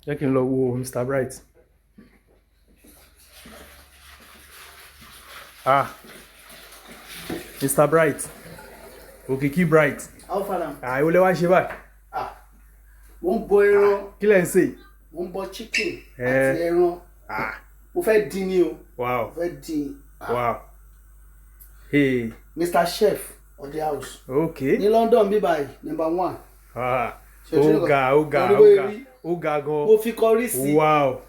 Jẹ́ kí n lọ wo Mr. Bright. Mr. Bright. Òkìkí Bright. How far now? Ìwọ lẹ wá ṣe báyìí. Wọ́n bọ ẹran. Kí lẹ ń ṣe? Wọ́n bọ chicken àti ẹran. Mo fẹ́ dín ní o. Wow. Mo fẹ́ dín. Wow. Hey. Mr. Chef of the house. Okay. Ní London bí báyìí, #1. Ó ga gan. Mo fi curry sí. Wow.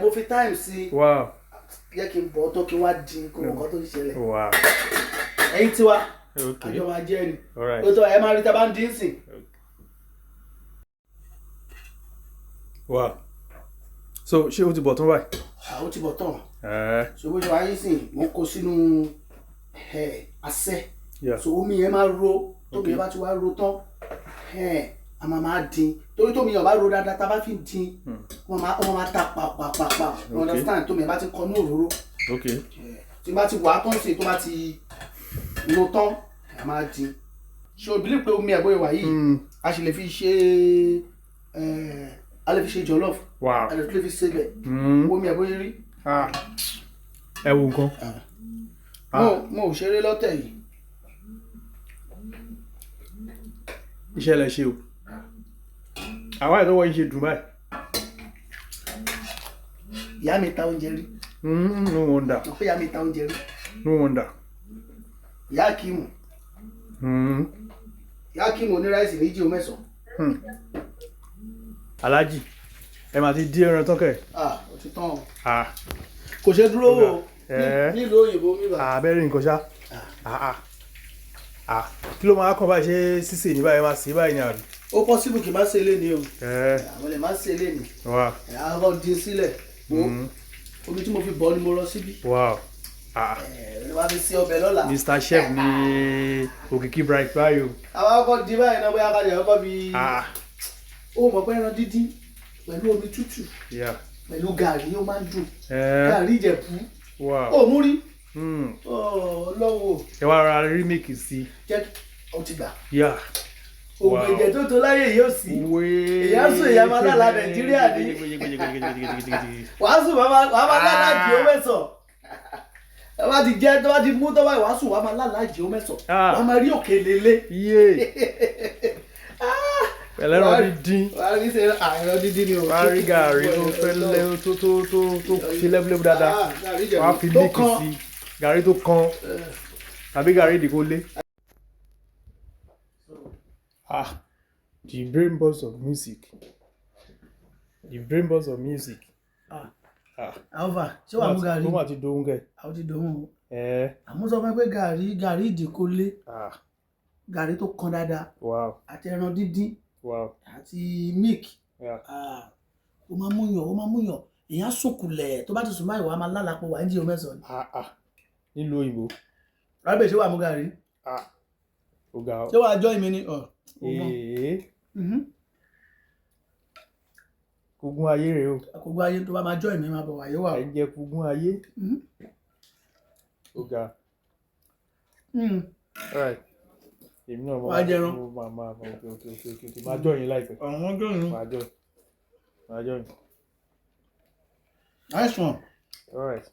Mo fi thyme sí. Wow. Jẹ́ kí n bọ̀ tó kí n wá dín kó nǹkan tó ń ṣẹlẹ̀. Wow. Ẹ̀yin tiwa. Okay. Àjọ máa jẹ́ ni. All right. Lóòótọ́ ẹ máa rí tá a bá ń dín sí. Wow. So ṣé o ti bọ̀ tán báyìí? Ó ti bọ̀ tán. So bó ṣe wáyé sìn, mo kó sínú asẹ́. So omi yẹn máa ro, tómi yẹn bá ti wá ro tán, a máa dín. Torí tómi yẹn bá ro dáadáa, tá a bá fi dín, wọ́n máa ta pa. Understand? Tómi yẹn bá ti kọ́ ní òróró. Tí bá ti wà á tán sí, tó bá ti ro tán, a máa dín. So believe pé omi ẹ̀gbọ́n ìwà yìí, a sì lè fi ṣe a lè fi ṣe jollof. Wow. A lè fi ṣe bẹ̀. Omi ẹ̀gbọ́n yìí rí. Ẹ wo nǹkan. Mo ò ṣeré lọ́tẹ̀ yìí. Iṣẹ́ lẹ ṣe o. Àwa ìtọ́wọ́ yìí ṣe dùn báyìí. Ìyá mi ta oúnjẹ rí. No wonder. Mo pé ìyá mi ta oúnjẹ rí. No wonder. Ìyá Akimu. Ìyá Akimu ní ráìsì méjì ó mẹ́sàn-án. Aláàjì, ẹ máa ti dín ẹran tán kẹ̀. Ó ti tán o. Kò ṣe dúró o. Nílùú òyìnbó mi bá. Abẹ́rẹ́ nǹkan ṣá. Kí ló máa kàn báyìí ṣe sísè ní báyìí máa sè é báyìí ní àná? Ó possible kí n má ṣe lé ní o. Àwọn lè má ṣe lé ní. Àwọn dín sílẹ̀. Omi tí mo fi bọ́ ni mo rọ síbí. Wow. Wá fi sí ọbẹ̀ lọ́la. Mr. Chef ní Òkìkí Bright báyìí o. Àwọn akọ dín báyìí náà bóyá ká lè ọkọ fi. Ó mọ̀ pé ẹran dídín pẹ̀lú omi tútù. Pẹ̀lú gàrí ó máa ń dùn. Gàrí Ìjẹ̀bú. Ó mú rí. Lọ́wọ́. Ẹ wá ra rímèkì sí. Jẹ́ ó ti gbà. Wow. Ògùn ẹ̀jẹ̀ tó láyé yóò sí. Èyá sùn èyá máa lálàá Nàìjíríà ní. Wàá sùn wàá máa lálàá jì ó mẹ́sàn. Ẹ bá ti jẹ́ tó bá ti mú tó bá wàá sùn wàá máa lálàá jì ó mẹ́sàn. Wàá máa rí òkè lélẹ̀. Ẹlẹ́ran dídín. Wàá rí ṣe àìrán dídín ni o. Wàá rí gàrí tó fẹ́lẹ́ tó fi lẹ́bùlẹ́bù dáadáa. Wàá fi líkì sí gàrí tó kan tàbí gàrí ìdíkólé. The brain boss of music. The brain boss of music. Alva, ṣé wàá mú gàrí? Ó mà ti dohun kẹ. Àwọn ti dohun o. Àmọ́ sọ fún mi pé gàrí ìdíkólé. Gàrí tó kan dáadáa. Wow. Àti ẹran dídín. Wow. Àti milk. Ó máa múyàn. Èèyàn sòkùlẹ̀ tó bá ti sùn báyìí wàá máa lálàpọ̀ wà ní jí o mẹ́sàn-án. Nílùú òyìnbó. Rábẹ̀ ṣé wàá mú gàrí? Ó ga ọ. Ṣé wàá jọ́ ìmí ni? Kúgún ayé rèé o. Kúgún ayé tó bá máa jọ́ ìmí máa bọ̀ wáyé wà o. Ẹ jẹ kúgún ayé. Ó ga. Alright. Èmi náà máa jẹran. Máa jọ yín láìpẹ́. Àwọn jọ yín. Máa jọ yín. Nice one. Alright.